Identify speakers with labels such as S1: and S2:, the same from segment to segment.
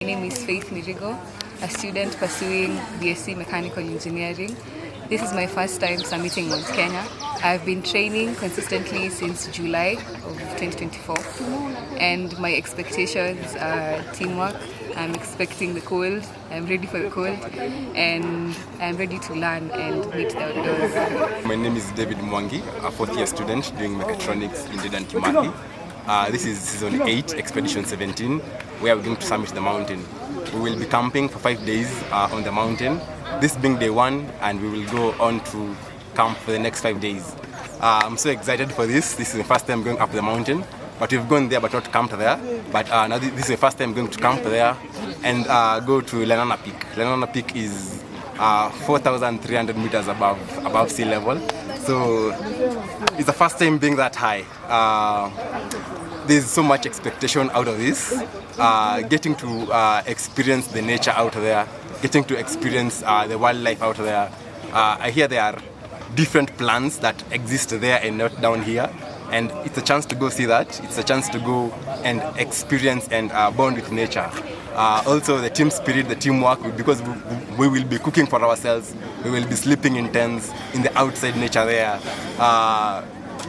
S1: My name is Faith Mirigo, a student pursuing BSc Mechanical Engineering. This is my first time submitting Mount Kenya. I've been training consistently since July of 2024, and my expectations are teamwork. I'm expecting the cold, I'm ready for the cold, and I'm ready to learn and meet the outdoors.
S2: My name is David Mwangi, a fourth year student doing mechatronics in DeKUT. This is season 8, expedition 17, where we're going to summit the mountain. We will be camping for 5 days on the mountain, this being day 1, and we will go on to camp for the next 5 days. I'm so excited for this. This is the first time going up the mountain, but we've gone there but not camped there. But now this is the first time going to camp there and go to Lenana Peak. Lenana Peak is 4,300 meters above sea level. So it's the first time being that high. There's so much expectation out of this. Getting to experience the nature out there, getting to experience the wildlife out there. I hear there are different plants that exist there and not down here. And it's a chance to go see that. It's a chance to go and experience and bond with nature. Also the team spirit, the teamwork, because we will be cooking for ourselves. We will be sleeping in tents in the outside nature there,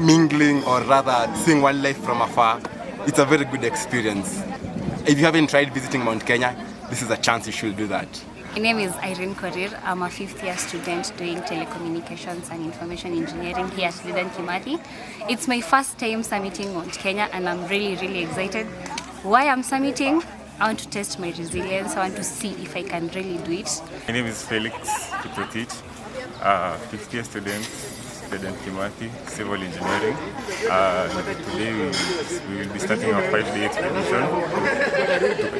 S2: mingling or rather seeing wildlife from afar. It's a very good experience. If you haven't tried visiting Mount Kenya, this is a chance you should do that.
S3: My name is Irene Korir. I'm a 5th year student doing telecommunications and information engineering here at DeKUT. It's my first time summiting Mount Kenya and I'm really excited. Why I'm summiting? I want to test my resilience. I want to see if I can really do it.
S4: My name is Felix Kitotich, 5th year student, DeKUT, civil engineering. Today we will be starting a 5-day expedition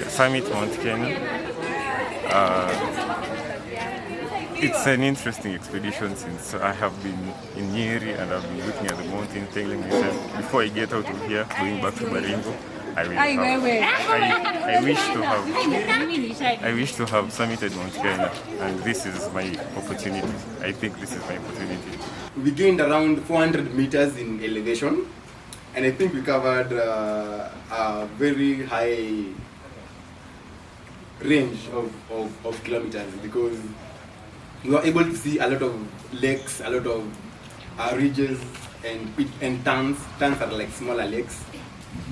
S4: to summit Mount Kenya. It's an interesting expedition since I have been in Nyeri and I've been looking at the mountain, telling myself before I get out of here, going back to Baringo, I wish to have summited Mount Kenya, and this is my opportunity. I think this is my opportunity.
S2: We gained around 400 meters in elevation, and I think we covered a very high range of kilometers, because we were able to see a lot of lakes, a lot of ridges and towns. Towns are like smaller lakes.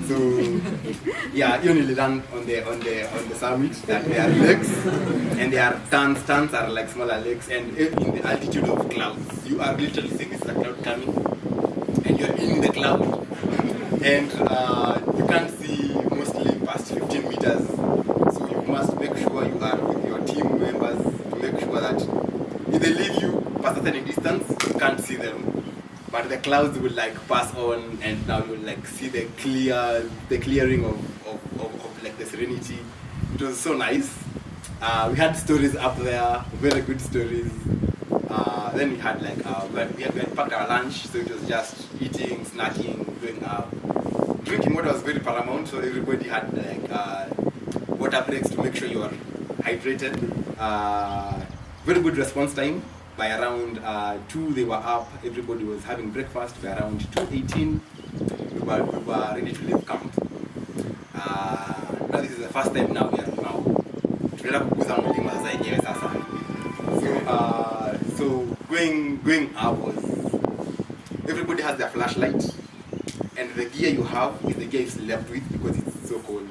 S2: So yeah, you only learn on the summit that there are lakes and there are towns. Towns are like smaller lakes, and in the altitude of clouds, you are literally seeing this cloud coming, and you're in the cloud, and you can't see mostly past 15 meters. So you must make sure you are with your team members to make sure that if they leave you past a certain distance, you can't see them. But the clouds will like pass on, and now you'll like see the clearing of like the serenity. It was so nice. We had stories up there, very good stories. Then we had like we had packed our lunch, so it was just eating, snacking, going up. Drinking water was very paramount, so everybody had like water breaks to make sure you are hydrated. Very good response time. By around 2 they were up, everybody was having breakfast. By around 2:18 we were ready to leave camp. Now this is the first time now we are now tunaenda kukuza mlima sasa yenyewe sasa. So going up was, everybody has their flashlight, and the gear you have is the gear you left with because it's so cold.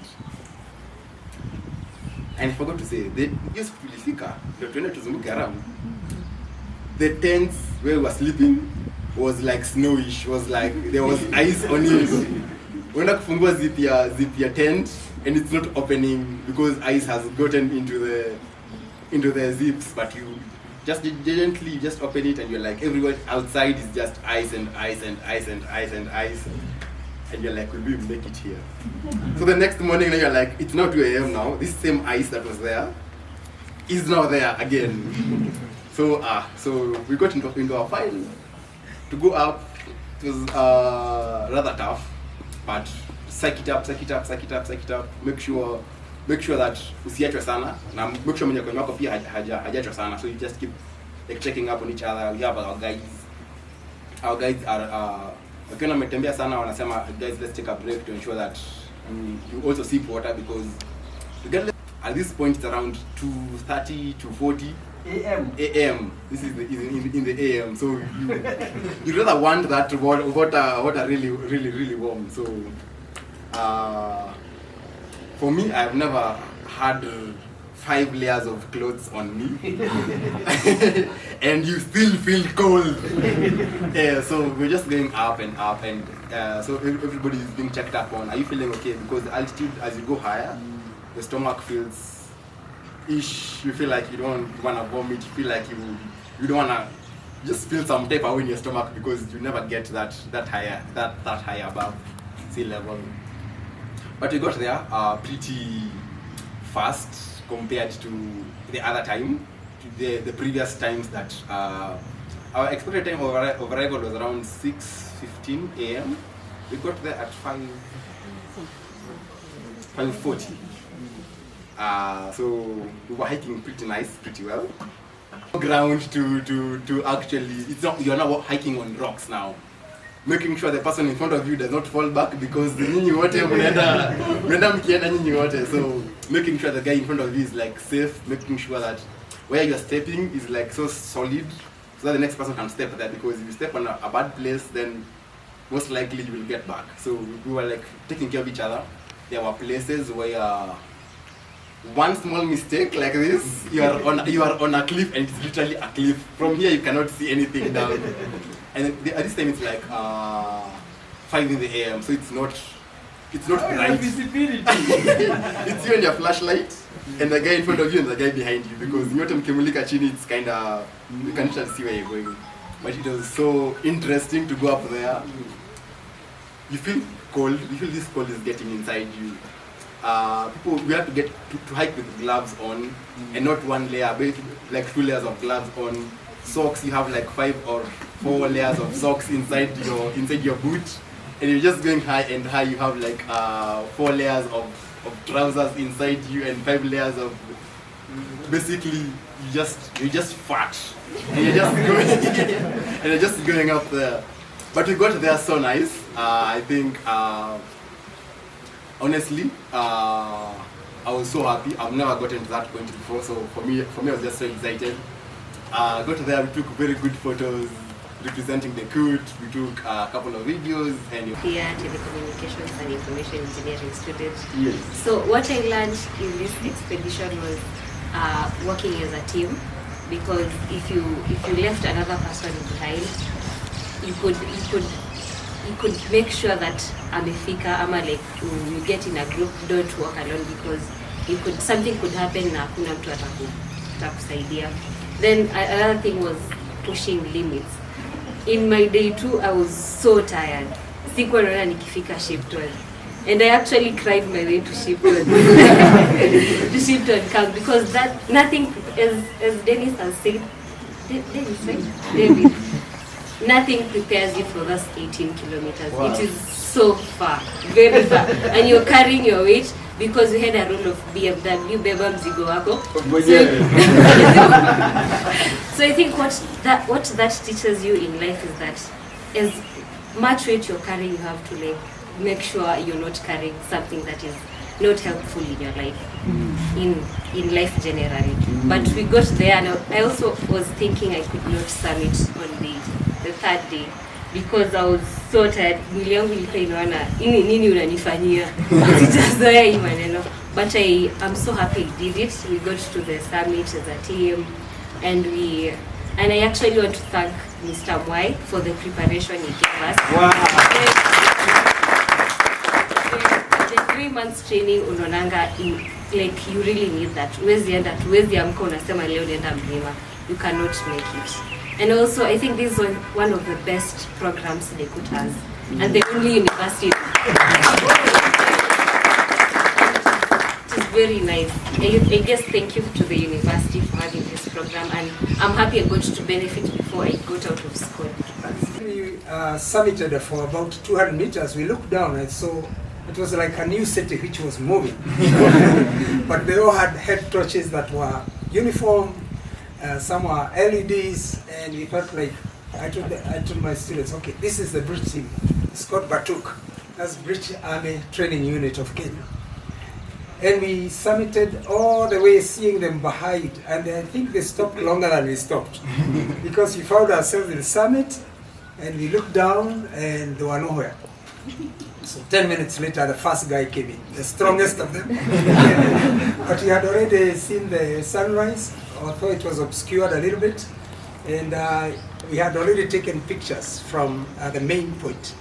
S2: And I forgot to say, just tulifika ndio tuende tuzunguke around. The tents where we were sleeping was like snowish, was like there was ice on it. When I kufungua zip your tent, and it's not opening because ice has gotten into the zips, but you just gently just open it, and you're like, everyone outside is just ice and ice and ice and ice and ice, and you're like, will we make it here? So the next morning, you're like, it's now 2 a.m. now. This same ice that was there is now there again. So we got into our file to go up. It was rather tough, but psych it up. Make sure that usiachwe sana, na make sure mwenye kwenye wako pia hajachwa sana. So you just keep like checking up on each other. We have our guides. Our guides are wakiona umetembea sana wanasema, guys, let's take a break to ensure that you also sip water, because to get At this point, it's around 2:30 to 40 a.m. This is in the a.m. So you rather want that water really warm. So for me, I've never had 5 layers of clothes on me, and you still feel cold. Yeah, so we're just going up and up, and so everybody is being checked up on. Are you feeling okay? Because the altitude, as you go higher, the stomach feels ish. You feel like you don't want to vomit. You feel like you don't want to just feel some type away in your stomach because you never get that high above sea level. But we got there pretty fast compared to the other time, to the previous times that our expected time of arrival was around 6:15 a.m. We got there at 5:40. So we were hiking pretty well. Ground to actually, it's not, you're not hiking on rocks now. Making sure the person in front of you does not fall back because nyinyi wote mnaenda mkienda nyinyi wote. So making sure the guy in front of you is like safe, making sure that where you're stepping is like so solid so that the next person can step there, because if you step on a bad place, then most likely you will get back. So we were like taking care of each other. There were places where one small mistake like this, you are on a cliff, and it's literally a cliff. From here you cannot see anything down. And at this time it's like 5 in the a.m. so it's not bright.
S5: Visibility.
S2: It's you and your flashlight, and the guy in front of you and the guy behind you, because nyote mkimulika chini, it's kind of, you can't see where you're going. But it was so interesting to go up there. You feel cold. You feel this cold is getting inside you. We have to get to hike with gloves on, and not one layer, but like 2 layers of gloves on. Socks, you have like 5 or 4 layers of socks inside your boot, and you're just going high and high. You have like 4 layers of trousers inside you and 5 layers of, basically you're just fat, and you're just going up there. But we got there so nice. I think honestly, I was so happy. I've never gotten to that point before, so for me I was just so excited. Got there, we took very good photos representing the DeKUT. We took a couple of videos, and
S3: Here, telecommunications and information engineering student.
S2: yes.
S3: So what I learned in this expedition was working as a team, because if you left another person behind, you could make sure that amefika, ama like you get in a group, don't walk alone, because something could happen na hakuna mtu atakusaidia. Then another thing was pushing limits. In my day 2, I was so tired. Sikuwa naona nikifika shift 1. And I actually cried my way to shift 1. To shift 1 camp, because that nothing, as Dennis has said, Dennis, right? David, nothing prepares you for those 18 kilometers. Wow. It is so far, very far. And you're carrying your weight, because we had a rule of BMW, beba mzigo wako. So I think what that teaches you in life is that as much weight you're carrying, you have to like make sure you're not carrying something that is not helpful in your life, in life generally. But we got there, and I also was thinking I could not summit on the 3rd day, because I was so tired. Mwili yangu ilikuwa inaona nini unanifanyia, sijazoea hii maneno. But I'm so happy I did it. We got to the summit as a team, and I actually want to thank Mr. Mwai for the preparation he gave us.
S5: Wow.
S3: The 3 months training unaonanga, like you really need that. Huwezi amka unasema leo nenda mlima. You cannot make it. And also, I think this is one of the best programs DeKUT has, and the only university. It is very nice. I guess thank you to the university for having this program, and I'm happy I got to benefit before I got out of school.
S5: We summited for about 200 meters. We looked down and saw it was like a new city which was moving. But they all had head torches that were uniform. Some were LEDs, and we felt like, I told my students, okay, this is the British team. It's called Batuk. That's British Army Training Unit of Kenya. And we summited all the way, seeing them behind. And I think they stopped longer than we stopped. Because we found ourselves in the summit, and we looked down, and they were nowhere. So 10 minutes later, the first guy came in, the strongest of them. But we had already seen the sunrise, although it was obscured a little bit. And we had already taken pictures from the main point.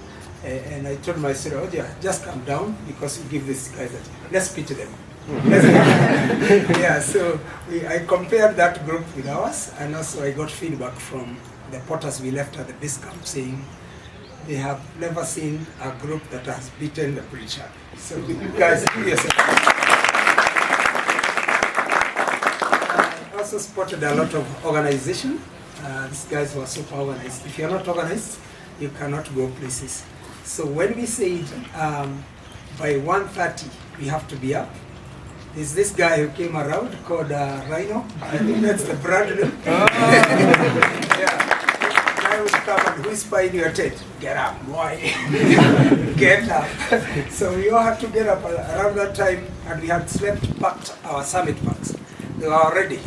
S5: And I told my student, oh yeah, just come down because we give these guys that. Let's pity them. Yeah, so I compared that group with ours, and also I got feedback from the porters we left at the base camp saying they have never seen a group that has beaten the preacher. So you guys, yes. I also spotted a lot of organization. These guys were super organized. If you're not organized, you cannot go places. So when we said by 1:30 we have to be up, there's this guy who came around called Rhino. I think that's the brand name. Yeah. Guy would come and whisper in your tent, "Get up, boy." Get up. So we all had to get up around that time, and we had packed our summit packs. They were already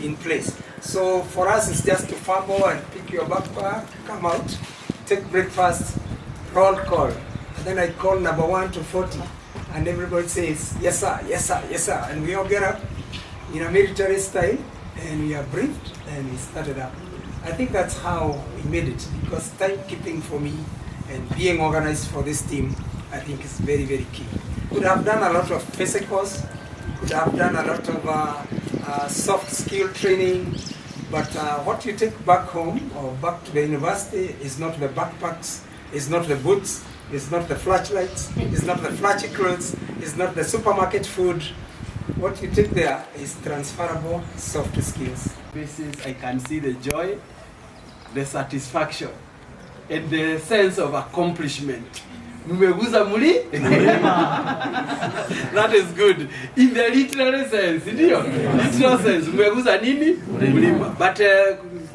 S5: in place. So for us, it's just to fumble and pick your backpack, come out, take breakfast, roll call. And then I call number 1 to 40. And everybody says, yes sir, yes sir, yes sir. And we all get up in a military style, and we are briefed, and we started up. I think that's how we made it, because timekeeping for me and being organized for this team, I think is very, very key. Could have done a lot of physicals, could have done a lot of soft skill training, but what you take back home or back to the university is not the backpacks, it's not the boots, it's not the flashlights, it's not the flashy clothes, it's not the supermarket food. What you take there is transferable soft skills.
S6: I can see the joy, the satisfaction, and the sense of accomplishment. Mmeguza muli? That is good. In the literary sense, literal sense, mmeguza nini? Mulima. But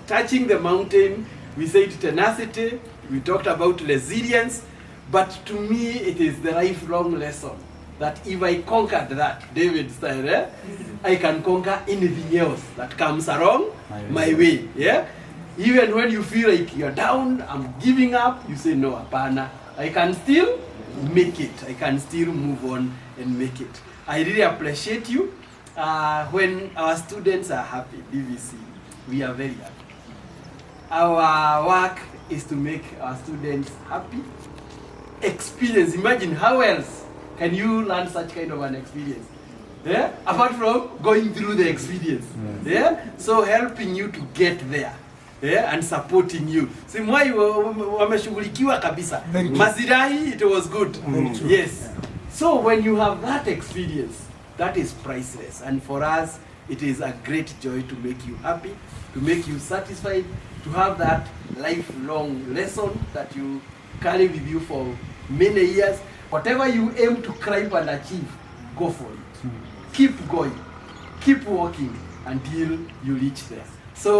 S6: touching the mountain, we said tenacity, we talked about resilience, but to me it is the lifelong lesson that if I conquered that, David style, I can conquer anything else that comes along my way. Yeah? Even when you feel like you're down, I'm giving up, you say, no, apana, I can still make it. I can still move on and make it. I really appreciate you. When our students are happy, DVC, we are very happy. Our work is to make our students happy. Experience, imagine how else can you learn such kind of an experience? Yeah? Apart from going through the experience. Yeah? So helping you to get there. Yeah? And supporting you. Simwai wameshughulikiwa kabisa. Masirahi, it was good. Yes. So when you have that experience, that is priceless. And for us, it is a great joy to make you happy, to make you satisfied, to have that lifelong lesson that you carry with you for many years. Whatever you aim to climb and achieve, go for it. Keep going. Keep walking until you reach there. So